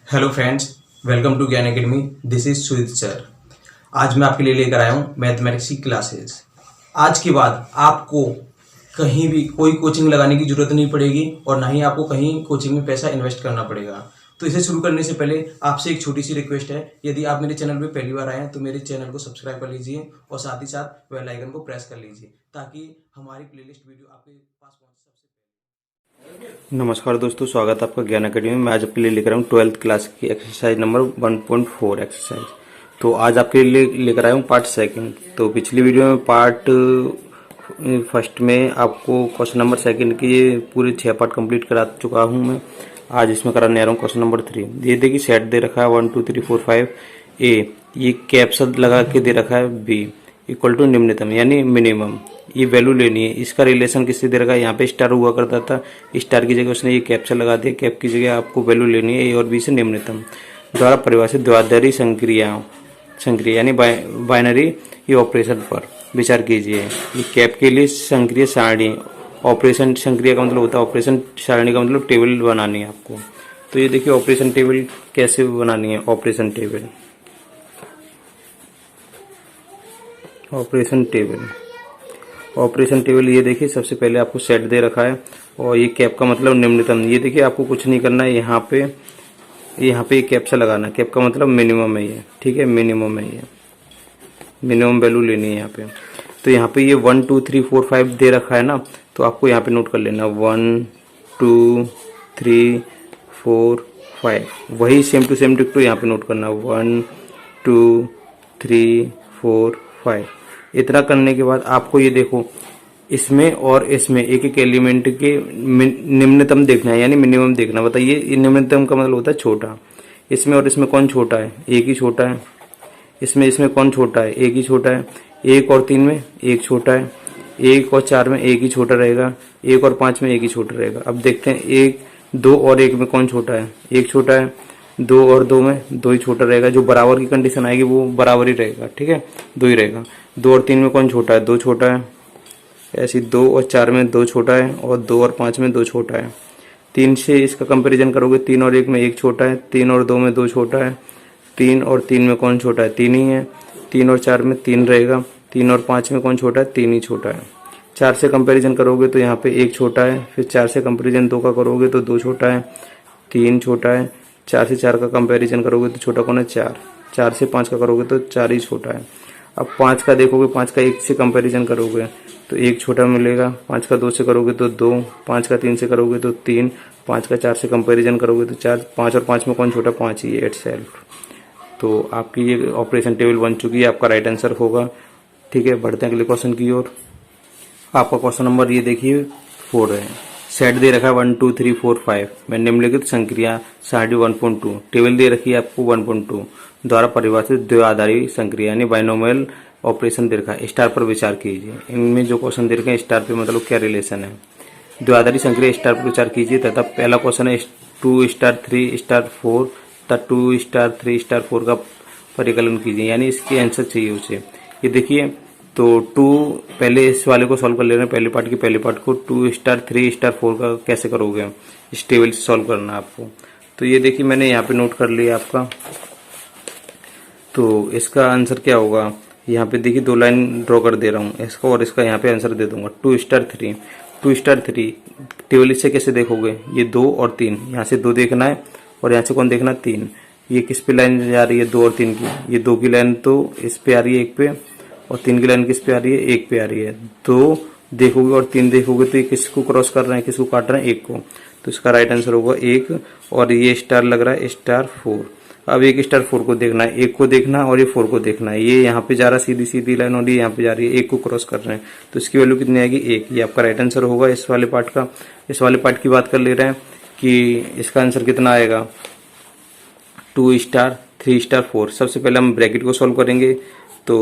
Hello friends, welcome to ज्ञान academy. This is Sujit sir. आज मैं आपके लिए लेकर आया हूँ मैथमेटिक्स की क्लासेस। आज के बाद आपको कहीं भी कोई कोचिंग लगाने की जरूरत नहीं पड़ेगी और ना ही आपको कहीं कोचिंग में पैसा इन्वेस्ट करना पड़ेगा। तो इसे शुरू करने से पहले आपसे एक छोटी सी रिक्वेस्ट है, यदि आप मेरे चैनल पर पहली बार आए हैं तो मेरे चैनल को सब्सक्राइब कर लीजिए और साथ ही साथ बेल आइकन को प्रेस कर लीजिए ताकि हमारी प्लेलिस्ट वीडियो आपके पास पहुंचे सबसे पहले। नमस्कार दोस्तों, स्वागत है आपका ज्ञान अकेडमी में। आज आपके लिए लेकर आया हूँ 12th क्लास की एक्सरसाइज नंबर 1.4 एक्सरसाइज। तो आज आपके लिए लेकर आया हूँ पार्ट सेकंड। तो पिछली वीडियो में पार्ट फर्स्ट में आपको क्वेश्चन नंबर सेकंड की पूरे 6 पार्ट कंप्लीट करा चुका हूँ मैं। आज इसमें कराने आ रहा हूँ क्वेश्चन नंबर 3। ये देखिए सेट दे रखा है 1 2 3 4 5 ए, ये कैप्सल लगा के दे रखा है बी इक्वल टू निम्नतम यानी मिनिमम। ये वैल्यू लेनी है। इसका रिलेशन किससे दे रखा है, यहाँ पे स्टार हुआ करता था, स्टार की जगह उसने ये कैप्चर लगा दिया। कैप की जगह आपको वैल्यू लेनी है ए और बी से निम्नतम द्वारा परिभाषित द्विआधारी संक्रिया यानी बाइनरी ये ऑपरेशन पर विचार कीजिए। ये कैप के लिए संक्रिय सारणी, ऑपरेशन संक्रिया का मतलब होता है ऑपरेशन सारणी का मतलब टेबल बनानी है आपको। तो ये देखिए ऑपरेशन टेबल कैसे बनानी है। ऑपरेशन टेबल ऑपरेशन टेबल ये देखिए सबसे पहले आपको सेट दे रखा है और ये कैप का मतलब निम्नतम। ये देखिए आपको कुछ नहीं करना है, यहाँ पे ये कैप से लगाना है। कैप का मतलब मिनिमम है ये, ठीक है, मिनिमम है ये, मिनिमम वैल्यू लेनी है यहाँ पे। तो यहाँ पे ये 1 2 3 4 5 दे रखा है ना, तो आपको यहाँ पे नोट कर लेना 1 2 3 4 5। वही सेम टू सेम डिक्टो यहाँ पे नोट करना 1 2 3 4 5। इतना करने के बाद आपको ये देखो इसमें और इसमें एक एक एलिमेंट के निम्नतम देखना है यानी मिनिमम देखना। बताइए निम्नतम का मतलब होता है छोटा। इसमें और इसमें कौन छोटा है, एक ही छोटा है। इसमें कौन छोटा है, एक ही छोटा है। एक और 3 में एक छोटा है, एक और 4 में एक ही छोटा रहेगा, एक और 5 में एक ही छोटा रहेगा। अब देखते हैं 1 2 और 1 में कौन छोटा है, एक छोटा है। 2 और 2 में 2 ही छोटा रहेगा। जो बराबर की कंडीशन आएगी वो बराबर ही रहेगा, ठीक है, 2 ही रहेगा। 2 और 3 में कौन छोटा है, 2 छोटा है। ऐसी 2 और 4 में 2 छोटा है और 2 और 5 में 2 छोटा है। 3 से इसका कंपैरिजन करोगे, 3 और 1 में 1 छोटा है, 3 और 2 में 2 छोटा है। 3 और 3 में कौन छोटा है, 3 ही है। 3 और 4 में 3 रहेगा। 3 और 5 में कौन छोटा है, 3 ही छोटा है। 4 से कंपैरिजन करोगे तो यहाँ पे 1 छोटा है। फिर 4 से कंपैरिजन 2 का करोगे तो 2 छोटा है, 3 छोटा है। 4 से 4 का कंपैरिजन करोगे तो छोटा कौन है, 4। 4 से 5 का करोगे तो 4 ही छोटा है। अब 5 का देखोगे, 5 का 1 से कंपैरिजन करोगे तो 1 छोटा मिलेगा। 5 का 2 से करोगे तो 2, 5 का 3 से करोगे तो 3, 5 का 4 से कंपैरिजन करोगे तो 4। 5 और 5 में कौन छोटा, 5 ही है एट सेल्फ। तो आपकी ये ऑपरेशन टेबल बन चुकी है, आपका राइट आंसर होगा। ठीक है, बढ़ते हैं अगले क्वेश्चन की ओर। आपका क्वेश्चन नंबर ये देखिए 4 है। सेट दे रखा है 1 2 3 4 5 में निम्नलिखित संक्रिया सारणी 1.2 टेबल दे रखी है आपको 1.2 द्वारा परिभाषित द्विआधारी संक्रिया यानी बाइनोमियल ऑपरेशन दे रखा है। स्टार पर विचार कीजिए। इनमें जो क्वेश्चन दे रखे हैं स्टार पे मतलब क्या रिलेशन है। द्विआधारी संक्रिया स्टार पर विचार कीजिए तथा पहला क्वेश्चन है 2 स्टार 3 स्टार 4 तथा 2 स्टार 3 स्टार 4 का परिकलन कीजिए यानी इसकी आंसर चाहिए उसे। ये देखिए तो 2 पहले इस वाले को सॉल्व कर ले रहे हैं, पहले पार्ट की पहले पार्ट को। 2 स्टार 3 स्टार 4 का कैसे करोगे, इस टेबल से सॉल्व करना है आपको। तो ये देखिए मैंने यहाँ पे नोट कर लिया आपका। तो इसका आंसर क्या होगा, यहाँ पे देखिए 2 लाइन ड्रॉ कर दे रहा हूँ इसका और इसका यहाँ पे आंसर दे दूंगा 2 स्टार 3। 2 स्टार 3 टेबल इससे कैसे देखोगे, ये 2 और 3, यहाँ से 2 देखना है और यहाँ से कौन देखना, 3। ये किस पे लाइन जा रही है, 2 और 3 की। ये 2 की लाइन तो इस पे आ रही है एक पे और 3 की लाइन किस पे आ रही है, एक पे आ रही है। 2 देखोगे और 3 देखोगे तो ये किसको क्रॉस कर रहे हैं, किसको काट रहे हैं, एक को। तो इसका राइट आंसर होगा 1 और ये स्टार लग रहा है स्टार 4। अब एक स्टार 4 को देखना है, एक को देखना और ये 4 को देखना है। ये यहाँ पे जा रहा है सीधी सीधी लाइन और ये यहाँ पे जा रही है, एक को क्रॉस कर रहे हैं। तो इसकी वैल्यू कितनी आएगी, 1। ये आपका राइट आंसर होगा इस वाले पार्ट का। इस वाले पार्ट की बात कर ले रहे हैं कि इसका आंसर कितना आएगा, 2 स्टार 3 स्टार 4। सबसे पहले हम ब्रैकेट को सॉल्व करेंगे तो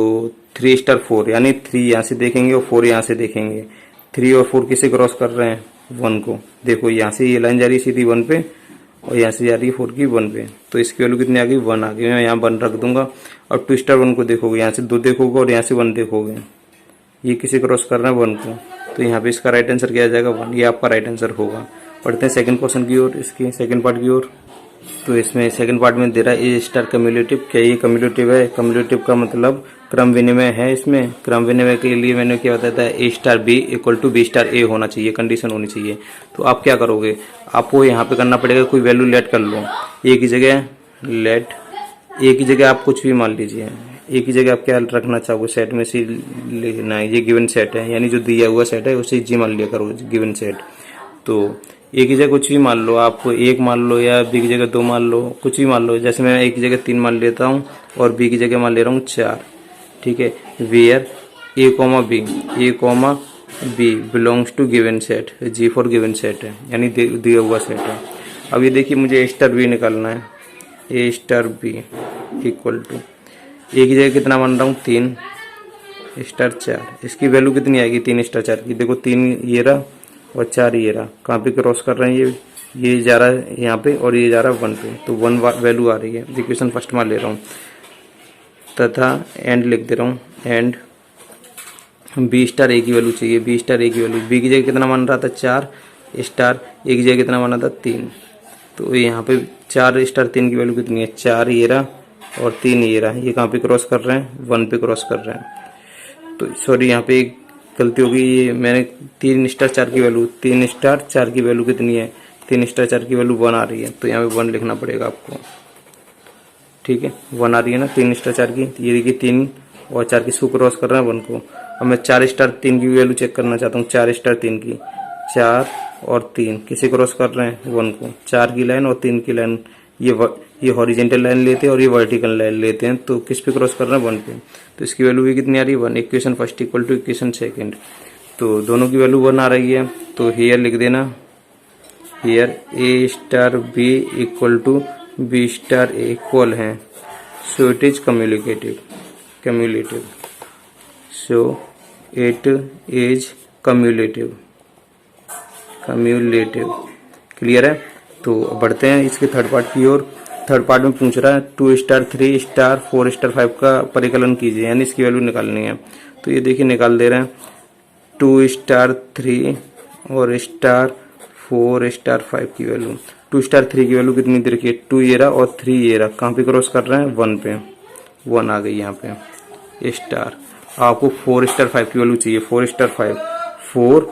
3 स्टार 4 यानी 3 यहाँ से देखेंगे और 4 यहाँ से देखेंगे। 3 और 4 किसे क्रॉस कर रहे हैं, 1 को। देखो यहाँ से ये लाइन जा रही है सीधी 1 पे और यहाँ से जा रही है 4 की 1 पे। तो इसकी वैल्यू कितनी आ गई, 1 आ गई। मैं यहाँ 1 रख दूंगा। और 2 स्टार 1 को देखोगे, यहाँ से 2 देखोगे और यहाँ से 1 देखोगे, ये किसे क्रॉस कर रहे हैं, 1 को। तो यहाँ पे इसका राइट आंसर क्या आ जाएगा, 1। ये आपका राइट आंसर होगा। पढ़ते हैं सेकंड क्वेश्चन की ओर, इसकी सेकंड पार्ट की ओर। तो इसमें सेकंड पार्ट में दे रहा है ए स्टार कम्युलेटिव। क्या ये कम्युलेटिव है? कम्युलेटिव का मतलब क्रम विनिमय है। इसमें क्रम विनिमय के लिए मैंने क्या बताया था, A star B equal to B star A होना चाहिए, कंडीशन होनी चाहिए। तो आप क्या करोगे, आपको यहाँ पे करना पड़ेगा, कोई वैल्यू लेट कर लो। ए की जगह लेट, ए की जगह आप कुछ भी मान लीजिए। ए की जगह आप क्या रखना चाहोगे, सेट में सी लेना है, ये गिवन सेट है, यानी जो दिया हुआ सेट है उसे जी मान लिया करो, गिवन सेट। तो ए की जगह कुछ भी मान लो, आप 1 मान लो या बी की जगह 2 मान लो, कुछ भी मान लो। जैसे मैं ए की जगह 3 मान लेता हूँ और बी की जगह मान ले रहा हूँ 4, ठीक है। Where A comma B belongs to given set, g for given set है, यानी दिया हुआ सेट है। अब ये देखिए मुझे ए स्टार बी निकालना है। A star B equal to, A की जगह कितना मान रहा हूँ 3 स्टार 4, इसकी वैल्यू कितनी आएगी 3 स्टार 4 की, देखो 3 ये रहा और 4 ये रहा, कहाँ पे क्रॉस कर रहे हैं, ये जा रहा है यहाँ पे और ये जा रहा है 1 पे, तो 1 वैल्यू आ रही है। इक्वेशन फर्स्ट मान ले रहा हूँ तथा एंड लिख दे रहा हूँ, एंड बी स्टार ए की वैल्यू चाहिए, बी स्टार ए की वैल्यू, बी की जगह कितना मान रहा था 4 स्टार, ए की जगह कितना माना था 3, तो यहाँ पे 4 स्टार 3 की वैल्यू कितनी है, 4 ये रहा और 3 ये रहा, ये कहाँ पे क्रॉस कर रहे हैं 1 पे क्रॉस कर रहे हैं। तो सॉरी यहाँ पे एक गलती होगी, ये मैंने 3 स्टार 4 की वैल्यू, 3 स्टार 4 की वैल्यू कितनी है, 3 स्टार 4 की वैल्यू 1 आ रही है, तो यहाँ पे 1 लिखना पड़ेगा आपको, ठीक है। 1 आ रही है ना 3 स्टार 4 की, ये देखिए 3 और 4 किसको क्रॉस कर रहे हैं 1 को। अब मैं 4 स्टार 3 की वैल्यू चेक करना चाहता हूँ, 4 स्टार 3 की, 4 और 3 किसे क्रॉस कर रहे हैं 1 को, 4 की लाइन और 3 की लाइन, ये हॉरिजेंटल लाइन लेते हैं और ये वर्टिकल लाइन लेते हैं, तो किस पे क्रॉस कर रहे हैं 1 पे, तो इसकी वैल्यू भी कितनी आ रही है 1। Equation first equal to equation second, तो दोनों की वैल्यू 1 आ रही है, तो हियर लिख देना, here A star B equal to B star A equal है, so it is cumulative, so it is cumulative, clear है। तो बढ़ते हैं इसके थर्ड पार्ट की ओर। थर्ड पार्ट में पूछ रहा है 2 स्टार 3 स्टार 4 स्टार 5 का परिकलन कीजिए, यानी इसकी वैल्यू निकालनी है। तो ये देखिए निकाल दे रहे हैं, 2 स्टार 3 और स्टार 4 स्टार 5 की वैल्यू। 2 स्टार 3 की वैल्यू कितनी दे रखी है, 2 ये रहा और 3 ये रहा, कहाँ पे क्रॉस कर रहे हैं 1 पे, 1 आ गई यहाँ पे स्टार। आपको 4 स्टार 5 की वैल्यू चाहिए, 4 स्टार 5, 4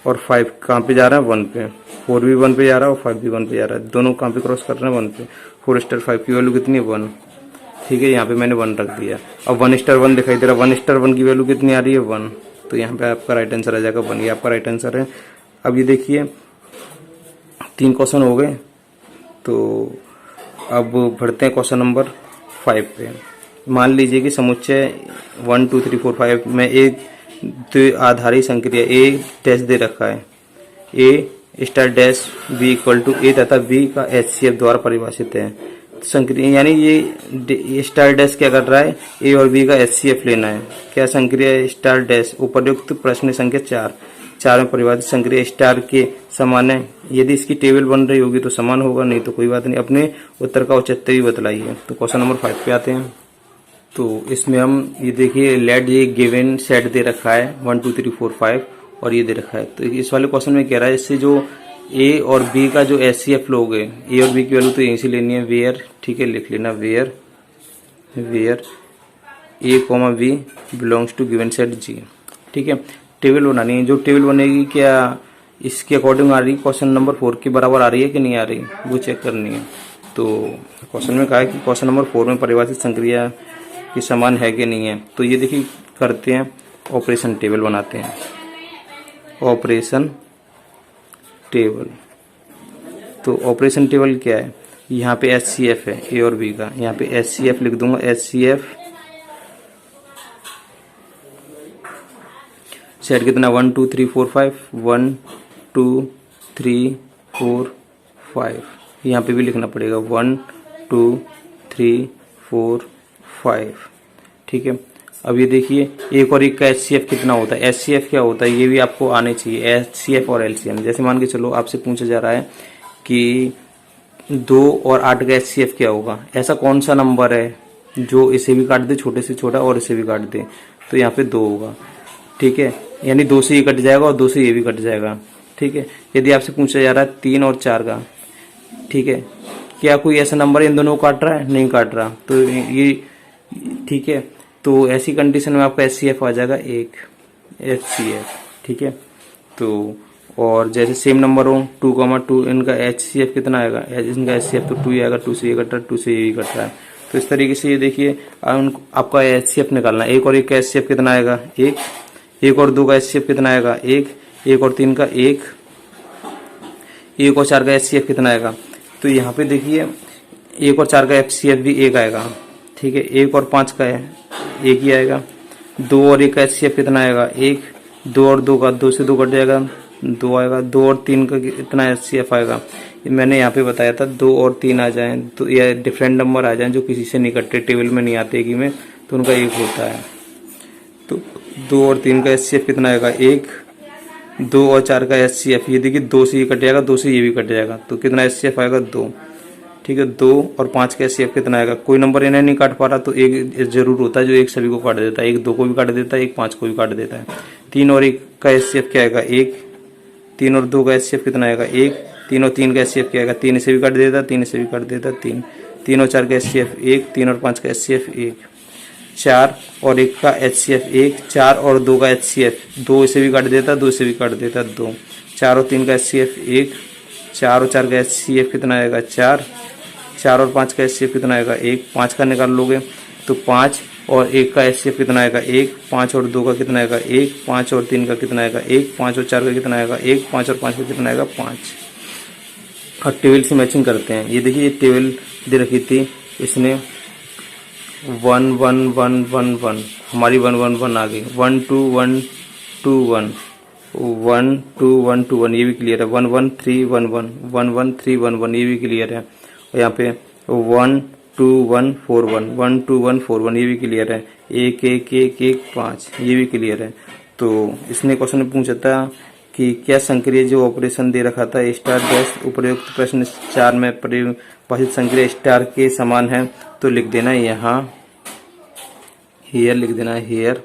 और 5 कहाँ पे जा रहा है 1 पे, 4 भी 1 पे जा रहा है और 5 भी 1 पे जा रहा है, दोनों कहाँ पे क्रॉस कर रहे हैं 1 पे। 4 स्टार 5 की वैल्यू कितनी है 1, ठीक है, यहाँ पे मैंने 1 रख दिया। अब 1 स्टार 1 दिखाई दे रहा है, 1 स्टार 1 की वैल्यू कितनी आ रही है 1, तो यहाँ पे आपका राइट आंसर आ जाएगा 1, ये आपका राइट आंसर है। अब ये देखिए 3 क्वेश्चन हो गए, तो अब बढ़ते हैं क्वेश्चन नंबर 5 पे। मान लीजिए कि समुच्चय 1 2 3 4 5 में एक द्विआधारी संक्रिया ए डैश दे रखा है, A star dash B equal to A तथा बी का एचसीएफ द्वारा परिभाषित है। संक्रिया यानी ये स्टार डैश क्या कर रहा है, ए और बी का एचसीएफ लेना है। क्या संक्रिया स्टार डैश, उपर्युक्त प्रश्न संख्या 4 में परिभाषित संक्रिया स्टार के समान है। यदि इसकी टेबल बन रही होगी तो समान होगा, नहीं तो कोई बात नहीं। अपने उत्तर का औचित्य भी बताइए। तो क्वेश्चन नंबर 5 पे आते हैं। तो इसमें हम ये देखिए लेट ये गिवन सेट दे रखा है 1 2 3 4 5 और ये दे रखा है। तो इस वाले क्वेश्चन में कह रहा है इससे जो ए और बी का जो एचसीएफ लोग है, ए और बी की वैल्यू तो यहीं से लेनी है, वेयर, ठीक है, लिख लेना where A comma B belongs to given set G, ठीक है। टेबल बनानी है, जो टेबल बनेगी क्या इसके अकॉर्डिंग आ रही है, क्वेश्चन नंबर 4 के बराबर आ रही है कि नहीं आ रही, वो चेक करनी है। तो क्वेश्चन में कहा है कि क्वेश्चन नंबर 4 में परिभाषित संक्रिया के समान है कि नहीं है। तो ये देखिए करते हैं, ऑपरेशन टेबल बनाते हैं, ऑपरेशन टेबल। तो ऑपरेशन टेबल क्या है, यहाँ पे एचसीएफ है ए और बी का, यहाँ पे एचसीएफ लिख दूंगा, एचसीएफ सेट कितना 1 2 3 4 5, 1 2 3 4 5, यहाँ पे भी लिखना पड़ेगा 1 2 3 4 5, ठीक है। अब ये देखिए एक और एक का एचसीएफ कितना होता है, एचसीएफ क्या होता है ये भी आपको आने चाहिए, एचसीएफ और एलसीएम। जैसे मान के चलो आपसे पूछा जा रहा है कि 2 और 8 का एचसीएफ क्या होगा, ऐसा कौन सा नंबर है जो इसे भी काट दे छोटे से छोटा और इसे भी काट दे, तो यहाँ पे 2 होगा, ठीक है, यानी 2 से ये कट जाएगा और 2 से ये भी कट जाएगा, ठीक है। यदि आपसे पूछा जा रहा है 3 और 4 का, ठीक है, क्या कोई ऐसा नंबर इन दोनों को काट रहा है? नहीं काट रहा, तो ये ठीक है। तो ऐसी कंडीशन में आपका HCF आ जाएगा 1 HCF, ठीक है। तो और जैसे सेम नंबर हो 2,2, इनका HCF कितना आएगा? इनका HCF तो 2 ही आएगा, 2 से ये कट रहा है, 2 से ये कट रहा है। तो इस तरीके से ये देखिए आपका HCF निकालना है। 1 और 1 का HCF कितना आएगा? 1। 1 और 2 का HCF कितना आएगा? 1। 1 और 3 का 1। 1 और 4 का HCF कितना आएगा? तो यहाँ पे देखिए 1 और 4 का HCF भी 1 आएगा, ठीक है। 1 और 5 का है 1 ही आएगा। 2 और 1 का HCF कितना आएगा? 1। 2 और 2 का 2 से 2 कट जाएगा, 2 आएगा। 2 और 3 का कितना HCF आएगा? मैंने यहाँ पे बताया था 2 और 3 आ जाएं तो या डिफरेंट नंबर आ जाएं जो किसी से नहीं कटते, टेबल में नहीं आते कि में, तो उनका 1 होता है। तो 2 और 3 का HCF कितना आएगा? 1। 2 और 4 का HCF, ये देखिए 2 से ये कट जाएगा, 2 से ये भी कट जाएगा, तो कितना HCF आएगा? 2, ठीक है। 2 और 5 का HCF कितना आएगा? कोई नंबर इन्हें नहीं काट पा रहा तो एक जरूर होता है जो एक सभी को काट देता है। 1 2 को भी काट देता है, 1 5 को भी काट देता है। 3 और 1 का HCF क्या आएगा? 1। 3 और 2 का HCF कितना आएगा? 1। 3 और 3 का HCF क्या आएगा? 3 से भी काट देता है, 3 से भी काट देता है, 3। 3 और 4 का HCF 1। 3 और 5 का HCF 1। 4 और 1 का HCF 1। 4 और 2 का HCF 2 से भी काट देता, 2 से भी काट देता, 2। 4 और 3 का HCF 1। 4 और 4 का HCF कितना आएगा? 4। 4 और 5 का HCF कितना आएगा? 1। 5 का निकाल लोगे तो 5 और 1 का HCF कितना आएगा? 1। 5 और 2 का कितना आएगा? 1। 5 और 3 का कितना आएगा? 1। 5 और 4 का कितना आएगा? 1। 5 और 5 का कितना आएगा? 5। और टेबल से मैचिंग करते हैं। ये देखिए ये टेबल दे रखी थी, इसने 1 1 1 1 1, हमारी 1 1 1 आ गई। 1 2 1 2 1 1 2 1 2 1, ये भी क्लियर है। 1 1 3 1 1 1 1 3 1 1, ये भी क्लियर है। और यहाँ पे 1 2 1 4 1 1 2 1 4 1, ये भी क्लियर है। 1 1 1 1 5, ये भी क्लियर है। तो इसने क्वेश्चन पूछा था कि क्या संक्रिय जो ऑपरेशन दे रखा था स्टार डैश उपयुक्त प्रश्न 4 में परिभाषित संक्रिय स्टार के समान है, तो लिख देना यहाँ हियर, लिख देना here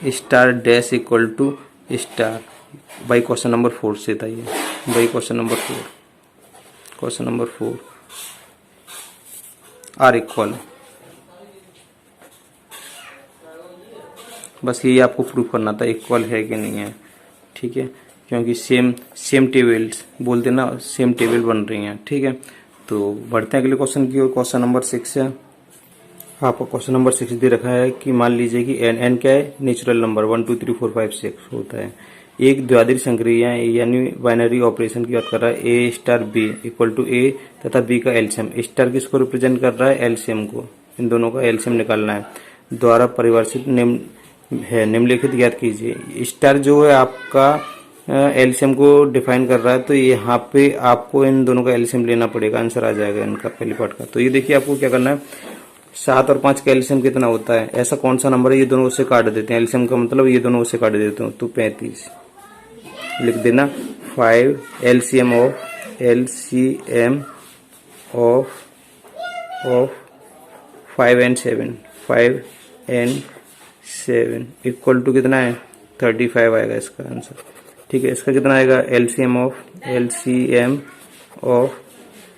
star dash equal to star. By question number 4 से था ये, by question number 4, question number 4 are equal. बस ये आपको प्रूफ करना था इक्वल है कि नहीं है, ठीक है। क्योंकि सेम टेबल्स बोलते ना, सेम टेबल बन रही हैं, ठीक है। तो बढ़ते हैं अगले क्वेश्चन की ओर। क्वेश्चन नंबर 6 है। आपको क्वेश्चन नंबर 6 दे रखा है कि मान लीजिए कि एन क्या है? नेचुरल नंबर 1 2 3 4 5 6 होता है। एक द्विआधारी संक्रिया यानी बाइनरी ऑपरेशन की बात कर रहा है। A star B equal to A तथा बी का एलसीएम। स्टार किसको रिप्रेजेंट कर रहा है? एलसीएम को। इन दोनों का एलसीएम निकालना है। द्वारा परिभाषित निम्नलिखित ज्ञात कीजिए। स्टार जो है आपका एलसीएम को डिफाइन कर रहा है, तो यहाँ पे आपको इन दोनों का एलसीएम लेना पड़ेगा, आंसर आ जाएगा इनका पहली पार्ट का। तो ये देखिए आपको क्या करना है, 7 और 5 का एलसीएम कितना होता है? ऐसा कौन सा नंबर है? ये दोनों उससे काट देते हैं, एलसीएम का मतलब ये दोनों उससे काट देते हो, तो 35 लिख देना। 5 LCM of 5 and 7, 5 and 7 equal to कितना है? 35 आएगा इसका आंसर, ठीक है। इसका कितना आएगा? एलसीएम ऑफ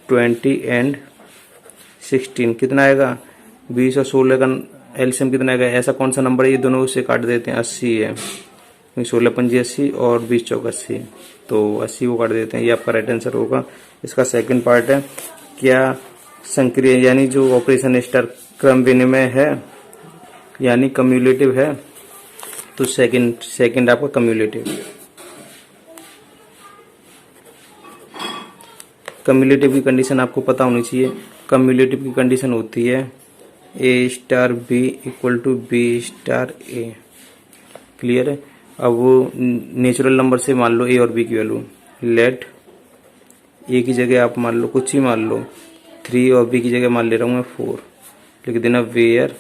20 and 16 कितना आएगा? 20 और 16 का एलसीएम कितना आएगा? ऐसा कौन सा नंबर है? ये दोनों उससे काट देते हैं, 80 है। 16 पंजी 80 और 20 चौक 80, तो 80 को काट देते हैं। ये आपका राइट आंसर होगा। इसका सेकंड पार्ट है, क्या संक्रिय यानी जो ऑपरेशन स्टार क्रम विनिमय है यानी कम्युलेटिव है? तो सेकंड आपका कम्युलेटिव की कंडीशन आपको पता होनी चाहिए। कम्युलेटिव की कंडीशन होती है A star B equal to B star A, clear है। अब वो नेचुरल नंबर से मान लो ए और बी की वैल्यू, लेट ए की जगह आप मान लो कुछ ही मान लो 3 और बी की जगह मान ले रहा हूँ मैं 4, लिख देना वेयर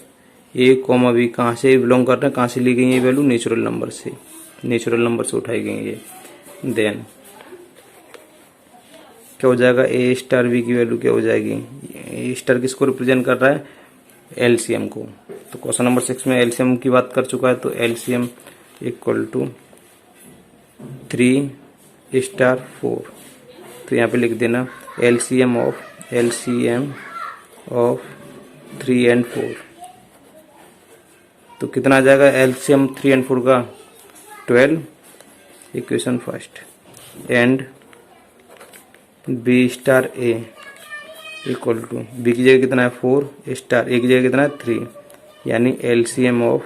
ए कॉमा बी कहाँ से बिलोंग कर रहे हैं, कहाँ से ली गई है वैल्यू? नेचुरल नंबर से उठाई गई है। देन क्या हो जाएगा? ए स्टार बी की वैल्यू क्या हो जाएगी? ए स्टार किसको रिप्रेजेंट कर रहा है? एलसीएम को। तो क्वेश्चन नंबर 6 में एलसीएम की बात कर चुका है, तो एलसीएम इक्वल टू 3 स्टार 4, तो यहाँ पे लिख देना LCM ऑफ 3 and 4, तो कितना आ जाएगा LCM 3 and 4 का 12, equation first. And B star A equal to B की जगह कितना है 4, स्टार A की जगह कितना है 3, यानी LCM ऑफ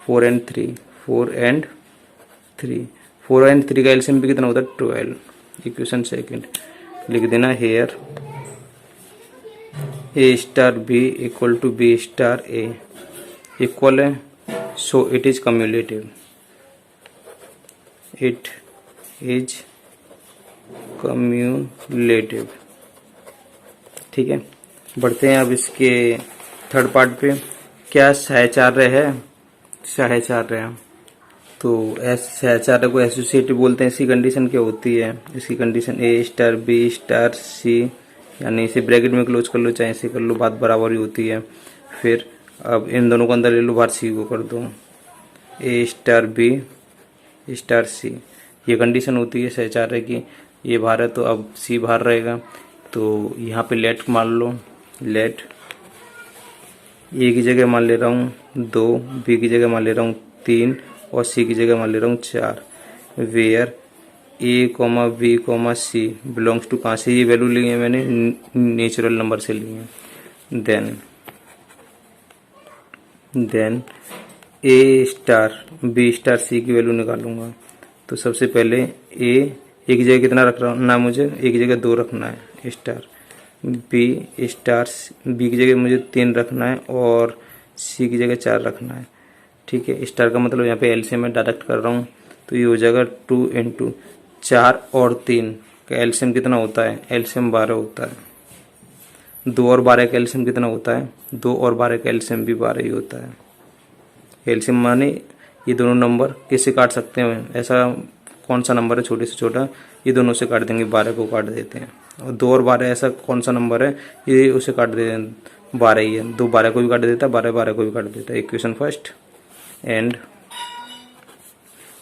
4 and 3, 4 and 3 का LCM भी कितना होता है 12, इक्वेशन सेकंड। लिख देना here A star B equal to B star A equal है, so it is cumulative, it is cumulative. ठीक है, बढ़ते हैं अब इसके थर्ड पार्ट पे। क्या सहचार्य है? सहचार्य, तो सहचार्य को एसोसिएटिव बोलते हैं। इसकी कंडीशन क्या होती है? इसकी condition A star B star C, यानी इसे ब्रैकेट में क्लोज कर लो, चाहे इसे कर लो, बात बराबर ही होती है। फिर अब इन दोनों को अंदर ले लो, बाहर C को कर दो, A star B star C, ये कंडीशन होती है सहचार्य की। ये बाहर है तो अब C बाहर रहेगा, तो यहाँ पे लेट मान लो, लेट A की जगह मान ले रहा हूँ 2, B की जगह मान ले रहा हूँ 3 और C की जगह मान ले रहा हूँ 4। Where A, B, C belongs to, कहाँ से ये वैल्यू ली है मैंने? नेचुरल नंबर से ली है। Then A star B star C की वैल्यू निकालूंगा। तो सबसे पहले A की जगह कितना रखना है मुझे? A की जगह 2 रखना है स्टार, B स्टार B की जगह मुझे 3 रखना है और C की जगह 4 रखना है। ठीक है, स्टार का मतलब यहाँ पे एलसीएम में डायरेक्ट कर रहा हूँ, तो ये हो जाएगा 2 × 4 और 3 का एलसीएम कितना होता है? एलसीएम 12 होता है। 2 और 12 का एलसीएम कितना होता है? 2 और 12 का एलसीएम भी 12 ही होता है। एलसीएम माने ये दोनों नंबर किससे काट सकते हैं? ऐसा कौन सा नंबर है छोटे से छोटा? ये दोनों से काट देंगे, 12 को काट देते हैं। और 2 और 12 ऐसा कौन सा नंबर है? ये उसे काट देते हैं, 12 ही है। 2 12 को भी काट देता है, 12 12 को भी काट देता है। Equation first. एंड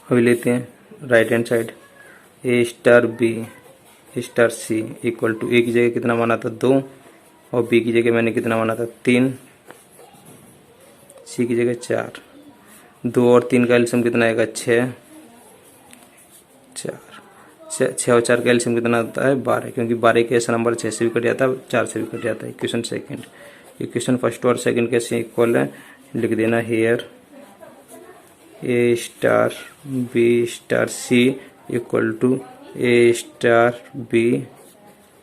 अभी लेते हैं right hand side, A star B star C equal to A की जगह कितना माना था 2 और B की जगह मैंने कितना माना था 3, C की जगह 4। 2 और 3 का एलसीएम कितना आएगा? 6 और 4 का एलसीएम कितना आता है? 12, क्योंकि 12 के ऐसा नंबर 6 से भी कट जाता है, 4 से भी कट जाता है। Equation second. इक्वेशन फर्स्ट और सेकंड कैसे इक्वल है? लिख देना here A star B star C equal to A star B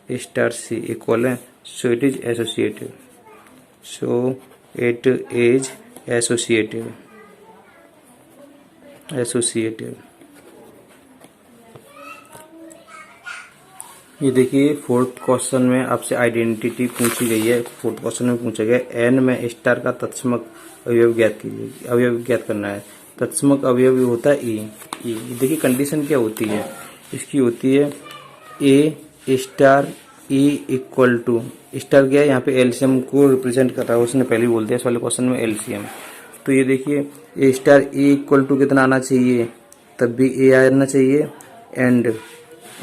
star C equal है, so it is associative, so it is associative. ये देखिए फोर्थ क्वेश्चन में आपसे आइडेंटिटी पूछी गई है। फोर्थ क्वेश्चन में पूछा गया एन में स्टार का तत्समक अवयव ज्ञात कीजिए। अवयव ज्ञात करना है। तत्समक अवयव होता है ई। देखिए कंडीशन क्या होती है इसकी? होती है A star e equal to, star क्या है यहाँ पे? एलसीएम को रिप्रेजेंट कर रहा है, उसने पहले ही बोल दिया इस वाले क्वेश्चन में एलसीएम। तो ये देखिए ए स्टार ई इक्वल टू कितना आना चाहिए? तब भी ए आना चाहिए। एंड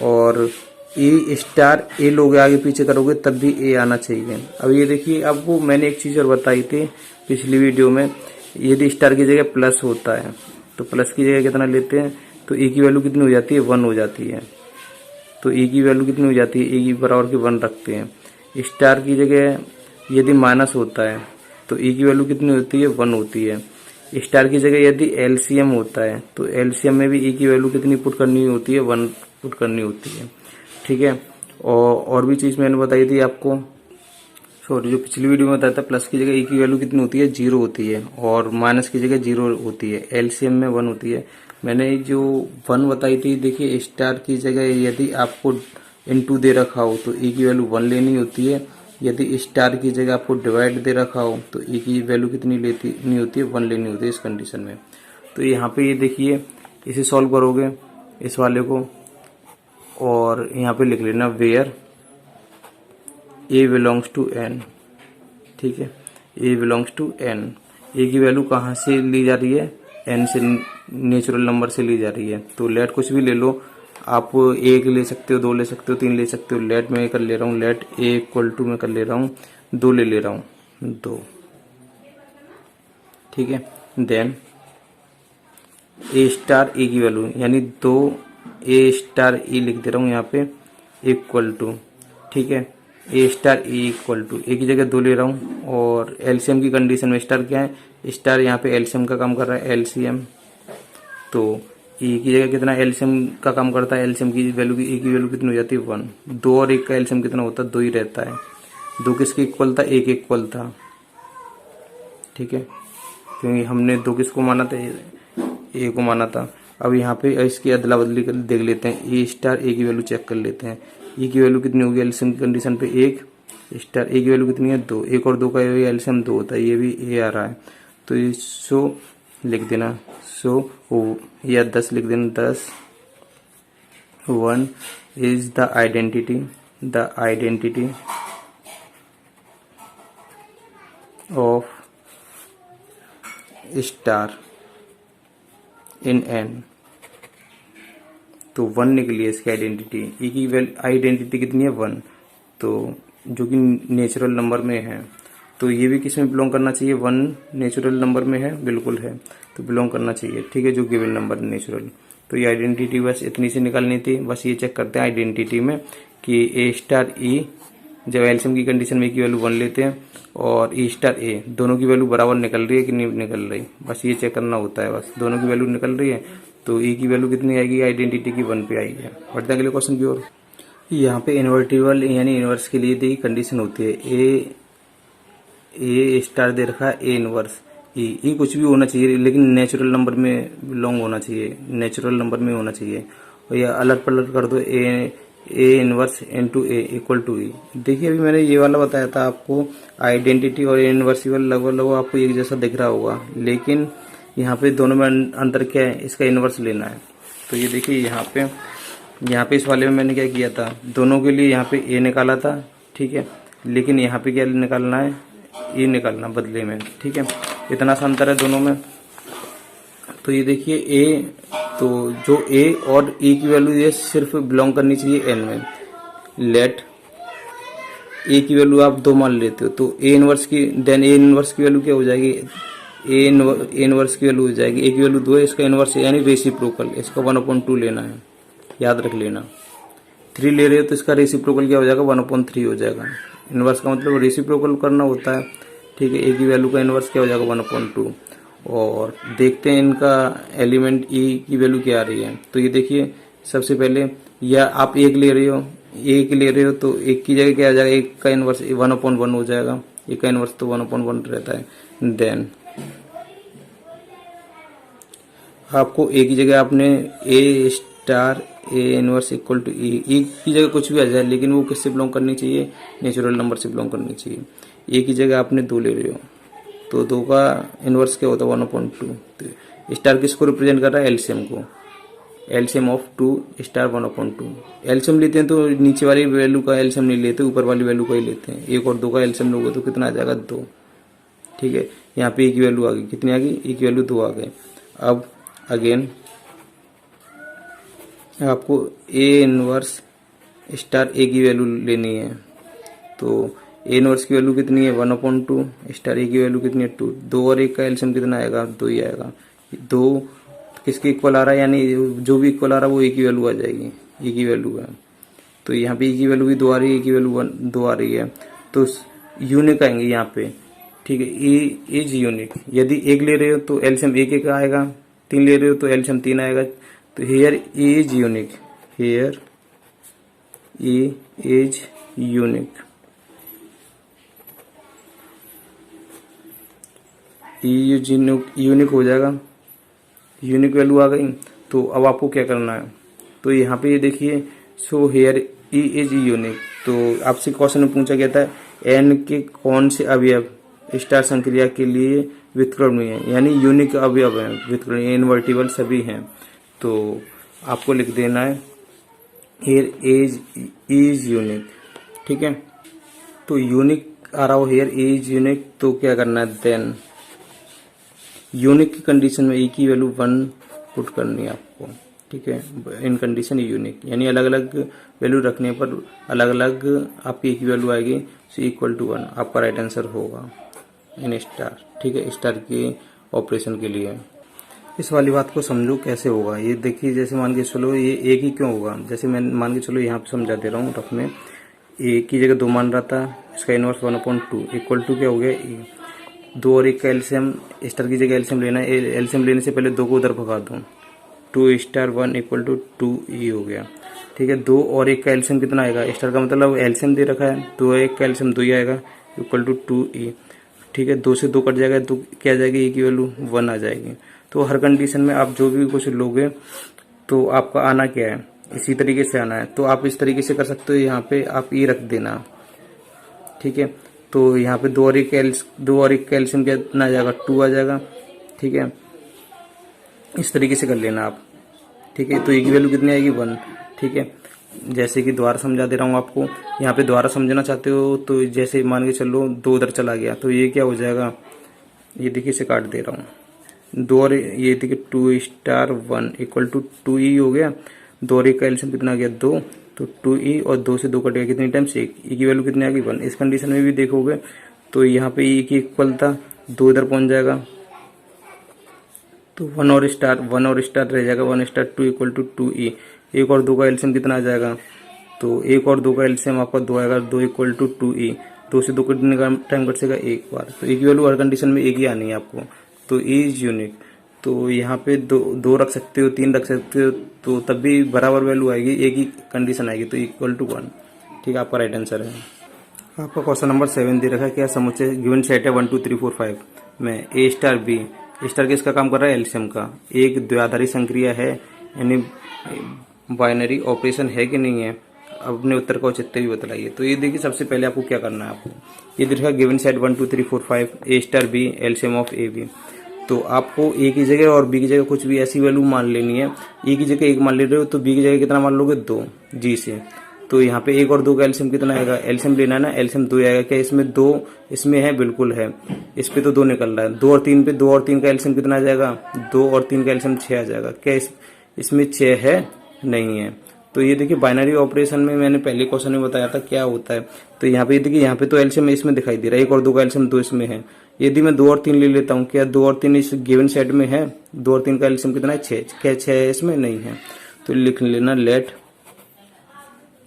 और ए स्टार ए लोगे आगे पीछे करोगे तब भी ए आना चाहिए। अब ये देखिए, अब वो मैंने एक चीज और बताई थी पिछली वीडियो में, यदि स्टार की जगह प्लस होता है तो प्लस की जगह कितना लेते हैं? तो ए की वैल्यू कितनी हो जाती है? 1 हो जाती है। तो ए की वैल्यू कितनी हो जाती है? ए की बराबर की 1 रखते हैं। स्टार की जगह यदि माइनस होता है तो ए की वैल्यू कितनी होती है? 1 होती है। स्टार की जगह यदि एलसीएम होता है तो एलसीएम में भी ए की वैल्यू कितनी पुट करनी होती है? 1 पुट करनी होती है। ठीक है, और भी चीज मैंने बताई थी आपको, सॉरी जो पिछली वीडियो में बताया था, प्लस की जगह ए की वैल्यू कितनी होती है? 0 होती है और माइनस की जगह 0 होती है। एलसीएम में 1 होती है। मैंने जो 1 बताई थी, देखिए स्टार की जगह यदि आपको इनटू दे रखा हो तो ए की वैल्यू 1 लेनी होती है। यदि स्टार की जगह आपको डिवाइड दे रखा हो तो ए की वैल्यू कितनी लेनी होती है? 1 लेनी होती है इस कंडीशन में। तो यहाँ पे ये देखिए, इसे सॉल्व करोगे इस वाले को, और यहाँ पे लिख लेना where a belongs to n. ठीक है, a belongs to n. A की वैल्यू कहाँ से ली जा रही है? एन से, नेचुरल नंबर से ली जा रही है। तो लेट कुछ भी ले लो, आप एक ले सकते हो, दो ले सकते हो, तीन ले सकते हो। लेट में कर ले रहा हूँ, लेट ए इक्वल टू में कर ले रहा हूँ, दो ले रहा हूँ, दो, ठीक है। देन ए स्टार ए की वैल्यू यानी दो ए स्टार ए लिख दे रहा हूँ यहाँ पे इक्वल टू, ठीक है। A star A equal to A की जगह दो ले रहा हूँ और एलसीएम की कंडीशन में स्टार क्या है, स्टार यहाँ पे एलसीएम का काम कर रहा है, एलसीएम। तो ए की जगह कितना एलसीएम का काम करता है, एलसीएम की वैल्यू की ए की वैल्यू कितनी हो जाती है 1। दो और एक का एलसीएम कितना होता है, दो ही रहता है। दो किसके इक्वल था, एक इक्वल था, ठीक है, क्योंकि हमने दो किसको माना था, ए को माना था। अब यहाँ पे इसकी अदला बदली कर देख लेते हैं, ए स्टार ए की वैल्यू चेक कर लेते हैं। ए की वैल्यू कितनी होगी एलसीएम कंडीशन पे, एक स्टार ए की वैल्यू कितनी है, दो। एक और दो का एलसीएम दो होता है, ये भी ए आ रहा है। तो ये सो लिख देना, सो या 10 लिख देना, 10 1 is the identity of star in an. तो 1 निकली है इसकी आइडेंटिटी। ई की आइडेंटिटी कितनी है, 1, तो जो कि नेचुरल नंबर में है। तो ये भी किस में बिलोंग करना चाहिए, 1 नेचुरल नंबर में है, बिल्कुल है, तो बिलोंग करना चाहिए, ठीक है, जो गिवन नंबर नेचुरल। तो ये आइडेंटिटी बस इतनी सी निकालनी थी। बस ये चेक करते हैं आइडेंटिटी में कि ए स्टार ई जब एलसीएम की कंडीशन में की वैल्यू 1 लेते हैं और ई स्टार ए दोनों की वैल्यू बराबर निकल रही है कि नहीं निकल रही, बस ये चेक करना होता है। बस दोनों की वैल्यू निकल रही है तो ई की वैल्यू कितनी आएगी, आइडेंटिटी की 1 पे आएगी। बढ़ते हैं अगले क्वेश्चन की ओर। यहाँ पे इन्वर्टिबल यानी इनवर्स के लिए देखिए कंडीशन होती है, ए स्टार दे रखा है, ए इनवर्स ई कुछ भी होना चाहिए लेकिन नेचुरल नंबर में बिलोंग होना चाहिए, नेचुरल नंबर में होना चाहिए। और या अलग पलट कर दो, A inverse into A equal to e. देखिए अभी मैंने ये वाला बताया था आपको, आइडेंटिटी और इनवर्सिबल लगभग आपको एक जैसा दिख रहा होगा, लेकिन यहाँ पे दोनों में अंतर क्या है, इसका इनवर्स लेना है। तो ये देखिए यहाँ पे इस वाले में मैंने क्या किया था, दोनों के लिए यहाँ पे ए निकाला था, ठीक है, लेकिन यहाँ पे क्या निकालना है, ए निकालना बदले में, ठीक है। इतना सा अंतर है दोनों में। तो ये देखिए ए, तो जो ए और ई की वैल्यू ये सिर्फ बिलोंग करनी चाहिए एन में। लेट ए की वैल्यू आप 2 मान लेते हो तो ए इनवर्स की, देन ए इनवर्स की वैल्यू क्या हो जाएगी, ए इनवर्स की वैल्यू हो जाएगी, ए की वैल्यू 2 है, इसका इनवर्स यानी रेसिप्रोकल, इसका 1/2 लेना है, याद रख लेना। 3 ले रहे हो तो इसका रेसिप्रोकल क्या हो जाएगा, 1/3 हो जाएगा। इनवर्स का मतलब रेसिप्रोकल करना होता है, ठीक है। ए की वैल्यू का इनवर्स क्या हो जाएगा, 1/2। और देखते हैं इनका एलिमेंट ई की वैल्यू क्या आ रही है। तो ये देखिए सबसे पहले, या आप एक ले रहे हो, एक ले रहे हो तो एक की जगह क्या आ जाएगा, एक का इनवर्स 1/1 हो जाएगा, एक का इनवर्स तो 1/1 रहता है। देन आपको ए की जगह आपने A star A inverse equal to e की जगह कुछ भी आ जाए, लेकिन वो किससे बिलोंग करनी चाहिए, नेचुरल नंबर से बिलोंग करनी चाहिए। ए की जगह आपने 2 ले रहे हो तो 2 का इनवर्स क्या होता है, 1/2। तो स्टार किसको रिप्रेजेंट कर रहा है, एलसीएम को, एलसीएम ऑफ 2 स्टार 1/2। एलसीएम लेते हैं तो नीचे वाली वैल्यू का एलसीएम नहीं लेते, ऊपर वाली वैल्यू का ही लेते हैं। 1 और 2 का एलसीएम लोगे तो कितना आ जाएगा, 2, ठीक है। यहाँ पे ए की वैल्यू आ गई, कितनी आ गई, ए की वैल्यू 2 आ गई। अब अगेन आपको ए इनवर्स स्टार ए की वैल्यू लेनी है। तो ए इनवर्स की वैल्यू कितनी है, 1/2, स्टार ए की वैल्यू कितनी है, 2। 2 और 1 का एलसीएम कितना आएगा, 2 ही आएगा। 2 किसके इक्वल आ रहा है, यानी जो भी इक्वल आ रहा है वो ए की वैल्यू आ जाएगी, ए की वैल्यू है। तो यहाँ पे ए की वैल्यू भी 2 आ रही है, ए की वैल्यू 2 आ रही है, तो यूनिक आएंगे यहाँ पे, ठीक है। ए इज यूनिक। यदि 1 ले रहे हो तो एलसीएम 1 का आएगा, 3 ले रहे हो तो एलसीएम 3 आएगा। तो here a is unique, here a is unique, unique हो जाएगा, यूनिक वैल्यू आ गई। तो अब आपको क्या करना है, तो यहाँ पे ये देखिए, so here E is unique. तो आपसे क्वेश्चन में पूछा गया था एन के कौन से अवयव स्टार संक्रिया के लिए व्युत्क्रमणीय है, यानी यूनिक अवयव है, व्युत्क्रमणीय इनवर्टिबल सभी हैं। तो आपको लिख देना है हेयर इज यूनिक, ठीक है। तो यूनिक आ रहा हो, हेयर इज यूनिक, तो क्या करना है, देन यूनिक की कंडीशन में ई की वैल्यू 1 पुट करनी है आपको, ठीक है। इन कंडीशन यूनिक यानी अलग अलग वैल्यू रखने पर अलग अलग आपकी एक ही वैल्यू आएगी, सी इक्वल टू 1 आपका राइट आंसर होगा इन स्टार। ठीक है, स्टार के ऑपरेशन के लिए इस वाली बात को समझो कैसे होगा। ये देखिए, जैसे मान के चलो ये एक ही क्यों होगा, जैसे मैं मान के चलो यहाँ पे समझा दे रहा हूँ रफ में। एक की जगह 2 मान रहा था, इसका इनवर्स 1/2 इक्वल टू क्या हो गया, ए। 2 और 1 का एलसीएम, स्टार की जगह एलसीएम लेना है। एलसीएम लेने से पहले 2 को उधर भगा दूँ, 2 स्टार 1 इक्वल टू 2e हो गया। ठीक है, 2 और 1 का एलसीएम कितना आएगा, स्टार का मतलब एलसीएम दे रखा है, 2 और 1 का एलसीएम 2 ही आएगा इक्वल टू 2e। ठीक है, 2 से 2 कट जाएगा तो क्या आ जाएगी, e की वैल्यू 1 आ जाएगी। तो हर कंडीशन में आप जो भी कुछ लोगे तो आपका आना क्या है, इसी तरीके से आना है। तो आप इस तरीके से कर सकते हो, यहाँ पे आप e रख देना। ठीक है, तो यहाँ पे 2 और 1 कैल्शियम कितना आ जाएगा, 2 आ जाएगा। ठीक है, इस तरीके से कर लेना आप। ठीक है, तो e की वैल्यू कितनी आएगी, 1। ठीक है, जैसे कि दोबारा समझा दे रहा हूँ आपको, यहाँ पे दोबारा समझना चाहते हो तो जैसे मान के चलो 2 उधर चला गया तो ये क्या हो जाएगा, ये देखिए इसे काट दे रहा हूँ। 2 और ये देखिए 2 स्टार 1 इक्वल टू 2e हो गया। 2 और 1 का एलसीएम कितना आ गया, 2, तो 2e और 2 से 2 कट गया कितनी टाइम्स 1, e की वैल्यू कितनी आ गई, 1। इस कंडीशन में भी देखोगे तो यहाँ पे e की इक्वल था, 2 इधर पहुंच जाएगा तो 1 और स्टार रह जाएगा, 1 स्टार 2 इक्वल टू 2e। 1 और 2 का एलसीएम कितना आ जाएगा, तो 1 और 2 का एलसीएम आपका 2 आएगा, 2 इक्वल टू 2e। 2 से 2 कितने का टाइम कट जाएगा, एक बार। तो e की वैल्यू हर कंडीशन में एक ही आनी है आपको, तो e इज यूनिक। तो यहाँ पे 2 रख सकते हो, 3 रख सकते हो, तो तब भी बराबर वैल्यू आएगी, एक ही कंडीशन आएगी, तो इक्वल टू 1। ठीक है, आपका राइट आंसर है। आपका क्वेश्चन नंबर 7 दे रखा है, क्या समुच्चय गिवन सेट है 1 2 3 4 5 में ए स्टार बी, स्टार किसका काम कर रहा है, एलसीएम का, एक द्विआधारी संक्रिया है यानी बाइनरी ऑपरेशन है कि नहीं है, अपने उत्तर का औचित्य भी बतलाइए। तो ये देखिए, सबसे पहले आपको क्या करना है, आपको ये दे रखा है given set 1 2 3 4 5 a star b LCM of A B. तो आपको ए की जगह और बी की जगह कुछ भी ऐसी वैल्यू मान लेनी है। ए की जगह 1 मान ले रहे हो तो बी की जगह कितना मान लोगे, 2 जी से। तो यहाँ पे 1 और 2 का एलसीएम कितना आएगा, एलसीएम लेना है ना, एलसीएम 2 आएगा। क्या इसमें 2 इसमें है, बिल्कुल है, इस पे तो 2 निकल रहा है। 2 और 3 पे 2 और 3 का एलसीएम कितना आ जाएगा, 2 और 3 का एलसीएम 6 आ जाएगा। क्या इसमें 6 है, नहीं है। तो ये देखिए बाइनरी ऑपरेशन में मैंने पहले क्वेश्चन में बताया था क्या होता है। तो यहाँ पे देखिए, यहाँ पे तो एलसीएम इसमें दिखाई दे रहा है, 1 और 2 का एलसीएम 2 इसमें है। यदि मैं 2 और 3 ले लेता हूँ, क्या 2 और 3 इस गिवन सेट में है, 2 और 3 का एलसीएम कितना है, 6। क्या 6 है इसमें, नहीं है। तो लिख लेना लेट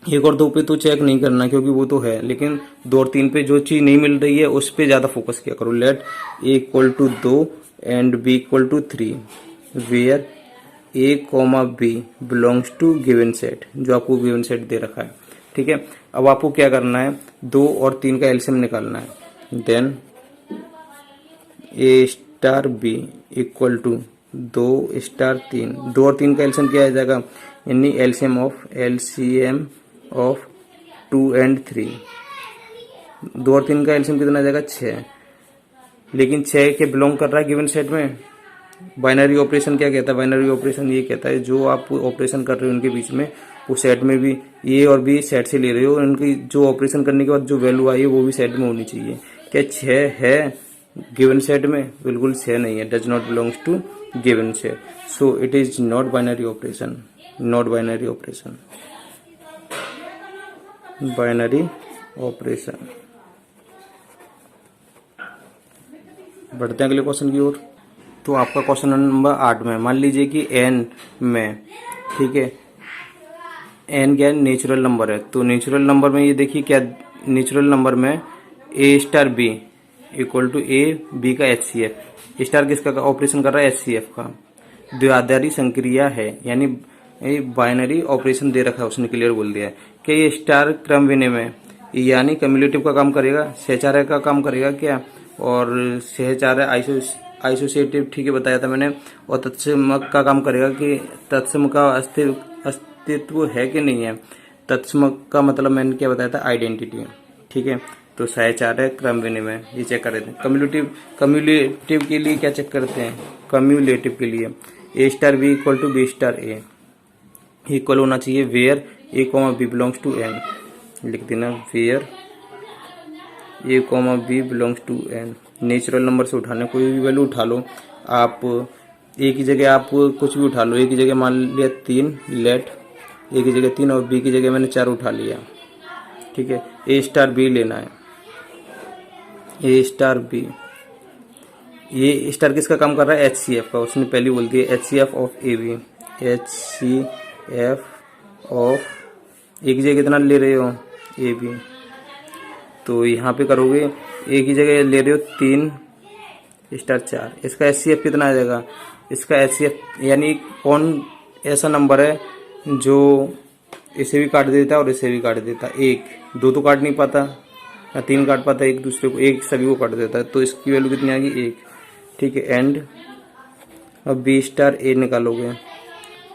1 और 2 पे तो चेक नहीं करना क्योंकि वो तो है, लेकिन 2 और 3 पे जो चीज नहीं मिल रही है उस पे ज्यादा फोकस किया करो। Let a equal to 2 and b equal to 3 where A comma B belongs to given set, जो आपको गिवन सेट दे रखा है। ठीक है, अब आपको क्या करना है, 2 और 3 का एलसीएम निकालना है। Then a star B equal to 2 star 3, 2 और 3 का एलसीएम क्या आ जाएगा, यानी एलसीएम ऑफ 2 एंड 3। 2 और 3 का एलसीएम कितना आ जाएगा, 6। लेकिन 6 के बिलोंग कर रहा है गिवन सेट में। बाइनरी ऑपरेशन क्या कहता है, बाइनरी ऑपरेशन ये कहता है जो आप ऑपरेशन कर रहे हो उनके बीच में, वो सेट में भी ए और बी सेट से ले रहे हो, उनकी जो ऑपरेशन करने के बाद जो वैल्यू आई है वो भी सेट में होनी चाहिए। क्या 6 है गिवन सेट में, बिल्कुल 6 नहीं है, does not belongs to given set, so it is not binary operation, not binary operation, binary operation. बढ़ते हैं अगले क्वेश्चन की ओर। तो आपका क्वेश्चन नंबर 8 में मान लीजिए कि एन में, ठीक है, एन क्या है, नेचुरल नंबर है। तो नेचुरल नंबर में ये देखिए क्या, नेचुरल नंबर में A star B equal to A B का एचसीएफ, स्टार किसका ऑपरेशन कर रहा है, एचसीएफ का, द्विआधारी संक्रिया है यानी बाइनरी ऑपरेशन दे रखा है, उसने क्लियर बोल दिया है कि ये स्टार क्रम विनिमय यानी कम्युलेटिव का काम करेगा, सहचार्य का काम करेगा क्या, और सहचार्य आइसोसिएटिव, ठीक है बताया था मैंने, और तत्समक का काम करेगा कि तत्सम का अस्तित्व है कि नहीं है। तत्समक का मतलब मैंने क्या बताया था, आइडेंटिटी। ठीक है, तो सहचार्य क्रम विनिमय ये चेक कर रहे थे। कम्युलेटिव के लिए क्या चेक करते हैं, कम्युलेटिव के लिए A star B equal to B star A equal होना चाहिए where A comma B belongs to N, लिख देना where A comma B belongs to N. Natural number से उठाने, कोई भी वैल्यू उठा लो आप, ए की जगह आप कुछ भी उठा लो। ए की जगह मान लिया 3, लेट ए की जगह 3 और बी की जगह मैंने 4 उठा लिया। ठीक है, ए स्टार बी लेना है। ए स्टार बी, ये स्टार किसका काम कर रहा है? HCF का। उसने पहले बोल दिया HCF of A B. HCF of A की जगह कितना ले रहे हो? A B. तो यहाँ पे करोगे ए की जगह ले रहे हो 3 स्टार 4, इसका HCF कितना आ जाएगा? इसका HCF यानी कौन ऐसा नंबर है जो इसे भी काट देता है और इसे भी काट देता है? एक, दो तो काट नहीं पाता, या 3 काट पाता है एक दूसरे को, एक सभी को काट देता है। तो इसकी वैल्यू कितनी आ गई? 1। ठीक है, एंड अब बी स्टार ए निकालोगे।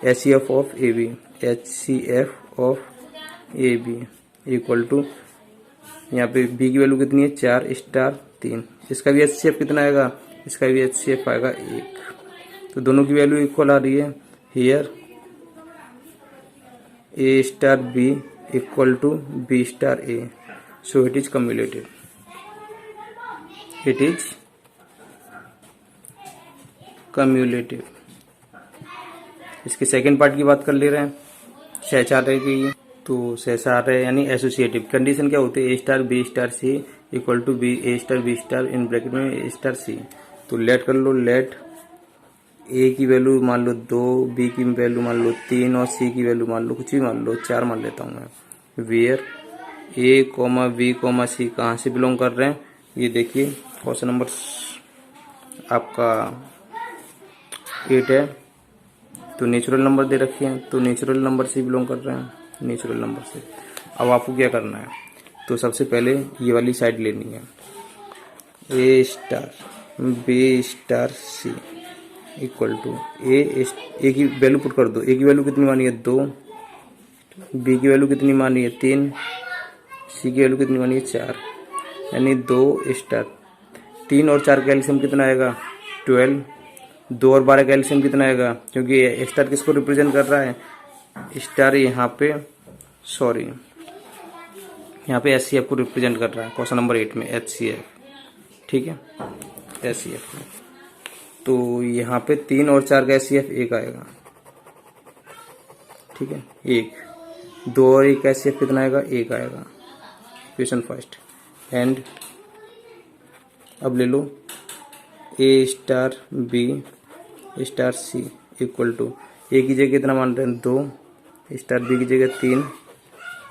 HCF of A B, HCF of A b equal to, यहाँ पे बी की वैल्यू कितनी है? 4 स्टार 3। इसका भी HCF कितना आएगा? इसका भी HCF आएगा 1। तो दोनों की वैल्यू इक्वल आ रही है। Here A star B equal to B star a, so it is cumulative. It is cumulative. इसके सेकेंड पार्ट की बात कर ले रहे हैं। सहचार रहेगी, तो सहचार है यानी एसोसिएटिव। कंडीशन क्या होती है? A star B star C equal to B A star B star in bracket में ए स्टार सी। तो लेट कर लो। लेट ए की वैल्यू मान लो 2, बी की वैल्यू मान लो 3 और सी की वैल्यू मान लो कुछ भी मान लो 4 मान लेता हूँ मैं। Where A comma B comma C कहाँ से बिलोंग कर रहे हैं? ये देखिए क्वेश्चन नंबर आपका 8 है। तो नेचुरल नंबर दे रखे हैं, तो नेचुरल नंबर से बिलोंग कर रहे हैं, नेचुरल नंबर से। अब आपको क्या करना है? तो सबसे पहले ये वाली साइड लेनी है। A star B star C equal to A की वैल्यू पुट कर दो। ए की वैल्यू कितनी मानी है? 2, बी की वैल्यू कितनी मानी है? 3, सी की वैल्यू कितनी मानी है? 4, यानी 2 स्टार 3 और 4 का एलसीएम कितना आएगा? 12। 2 और 12 का एलसीएम कितना आएगा? क्योंकि स्टार किसको रिप्रेजेंट कर रहा है? स्टार यहाँ पे, सॉरी यहाँ पे HCF को रिप्रेजेंट कर रहा है क्वेश्चन नंबर 8 में, HCF। ठीक है, HCF में तो यहाँ पे 3 और 4 का HCF 1 आएगा। ठीक है, 1, 2 और 1 का HCF कितना आएगा? 1 आएगा। Question first. एंड अब ले लो A star B star C equal to, A की जगह कितना मान रहे हैं? 2 स्टार, बी की जगह 3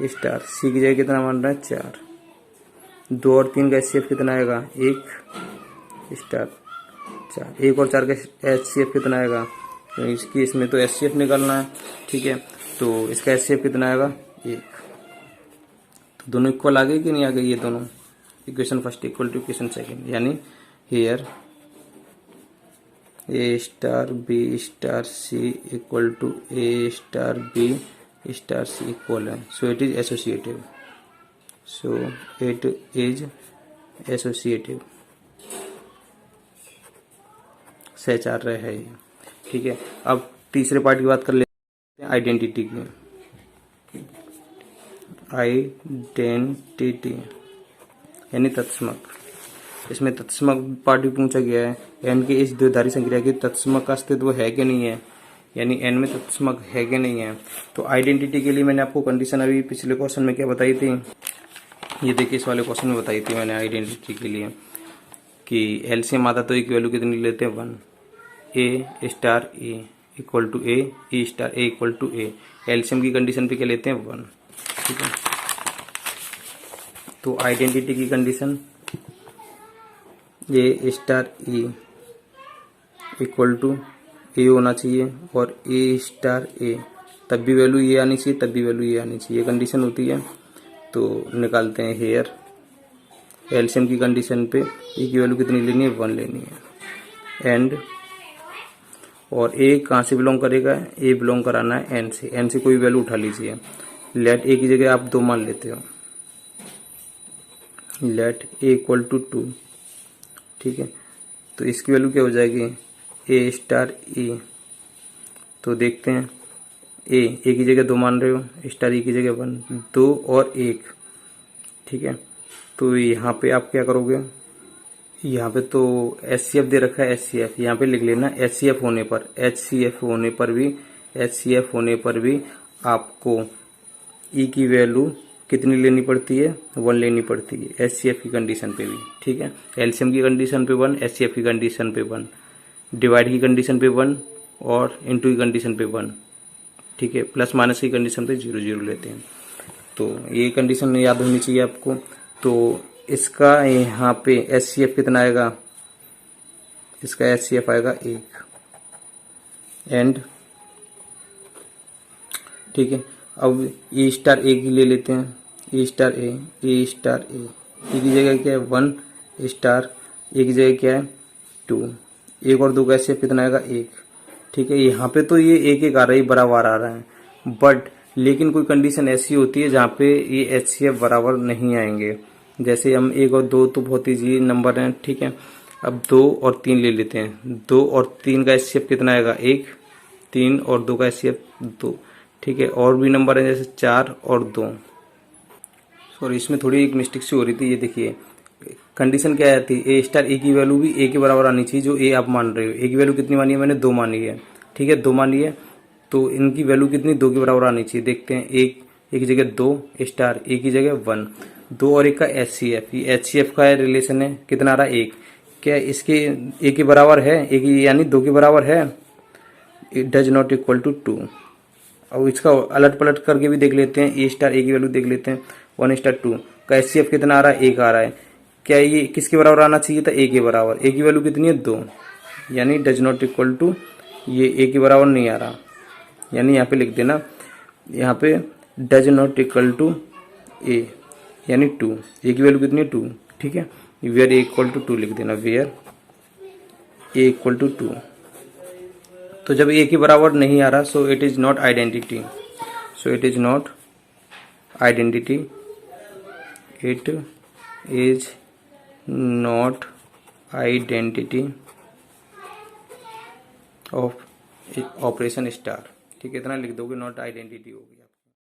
स्टार, सी की जगह कितना मान रहे हैं? 4। 2 और 3 का HCF कितना आएगा? 1 स्टार 4। 1 और 4 का HCF कितना आएगा? तो इसकी इसमें तो HCF निकालना है। ठीक है, तो इसका HCF कितना आएगा? 1। तो दोनों इक्वल आ गए कि नहीं आ गए? ये दोनों equation first equal to equation second, यानी here A star B star C equal to A star B star C equal है। So it is associative. So it is associative. सहचार्य है ये। ठीक है, अब तीसरे पार्ट की बात कर लेते हैं, आइडेंटिटी की। आइडेंटिटी यानी तत्समक। इसमें तत्समक पार्ट भी पूछा गया है। एन के इस द्विधारी संक्रिया की तत्समक का अस्तित्व है कि नहीं है, यानी एन में तत्समक है कि नहीं है। तो आइडेंटिटी के लिए मैंने आपको कंडीशन अभी पिछले क्वेश्चन में क्या बताई थी? ये देखिए, इस वाले क्वेश्चन में बताई थी मैंने आइडेंटिटी के लिए कि एलसीएम आता तो एक वैल्यू कितनी लेते हैं? 1। A star A equal to A star A equal to A. LCM की कंडीशन पे क्या लेते हैं? 1। ठीक है, तो आइडेंटिटी की condition A star A equal to A होना चाहिए और ए स्टार ए, तब भी वैल्यू ये आनी चाहिए, तब भी वैल्यू ये आनी चाहिए, ये कंडीशन होती है। तो निकालते हैं हेयर एलसीएम की कंडीशन पे ए की वैल्यू कितनी लेनी है? 1 लेनी है। एंड और ए कहाँ से बिलोंग करेगा? ए बिलोंग कराना है एन से। एन से कोई वैल्यू उठा लीजिए। लेट ए की जगह आप 2 मान लेते हो। Let a equal to 2। ठीक है, तो इसकी वैल्यू क्या हो जाएगी? A star a. तो देखते हैं, ए की जगह 2 मान रहे हो, स्टार ए की जगह 1, 2 और 1। ठीक है, तो यहाँ पे आप क्या करोगे? यहाँ पे तो HCF दे रखा है, HCF यहाँ पे लिख लेना। HCF होने पर, HCF होने पर भी आपको E की वैल्यू कितनी लेनी पड़ती है, 1 लेनी पड़ती है HCF की कंडीशन पे भी, ठीक है। एलसीएम की कंडीशन पे 1, HCF की कंडीशन पे 1, डिवाइड की कंडीशन पे 1 और इनटू की कंडीशन पे 1, ठीक है। प्लस माइनस की कंडीशन पे 0 0 लेते हैं। तो ये कंडीशन याद होनी चाहिए आपको। तो इसका यहाँ पे HCF कितना आएगा, इसका HCF आएगा 1 एंड, ठीक है। अब E स्टार A की ले लेते हैं, E स्टार A E की जगह क्या है 1, स्टार A की जगह क्या है 2, 1 और 2 का HCF कितना आएगा 1, ठीक है। यहाँ पे तो ये 1 1 आ रहा है, बराबर आ रहा है, बट लेकिन कोई कंडीशन ऐसी होती है जहाँ पे ये HCF बराबर नहीं आएंगे। जैसे हम 1 और 2 तो बहुत ईजी नंबर हैं, ठीक है। अब 2 और 3 ले लेते हैं, 2 और 3 का HCF कितना आएगा 1, 3 और 2 का HCF 2, ठीक है। और भी नंबर है जैसे 4 और 2, सॉरी इसमें थोड़ी एक मिस्टेक सी हो रही थी। ये देखिए कंडीशन क्या है थी, A स्टार A की वैल्यू भी A के बराबर आनी चाहिए, जो A आप मान रहे हो। A की वैल्यू कितनी मानी है मैंने, 2 मानी है, ठीक है, 2 मानी है। तो इनकी वैल्यू कितनी 2 के बराबर आनी चाहिए। देखते हैं, एक की जगह 2, स्टार A की जगह 1, 2 और 1 का HCF, ये HCF का रिलेशन है, कितना आ रहा है 1, क्या इसके A के बराबर है, A की यानी 2 के बराबर है, it does not equal to 2। अब इसका अलट पलट करके भी देख लेते हैं, A स्टार A की वैल्यू देख लेते हैं, 1 स्टार 2 का HCF कितना आ रहा है 1 आ रहा है, क्या ये किसके बराबर आना चाहिए था, A के बराबर। A की वैल्यू कितनी है 2, यानी डज नॉट इक्वल टू, ये A के बराबर नहीं आ रहा, यानी यहाँ पे लिख देना, यहाँ पे does not equal to A यानी 2, A की वैल्यू कितनी है 2, ठीक है। वेयर A इक्वल टू 2 लिख देना, वेयर A इक्वल टू 2। तो जब A के बराबर नहीं आ रहा, सो it is not identity, so it is not identity, it is not identity of operation star, ठीक है। इतना लिख दोगे, नॉट आइडेंटिटी हो गया।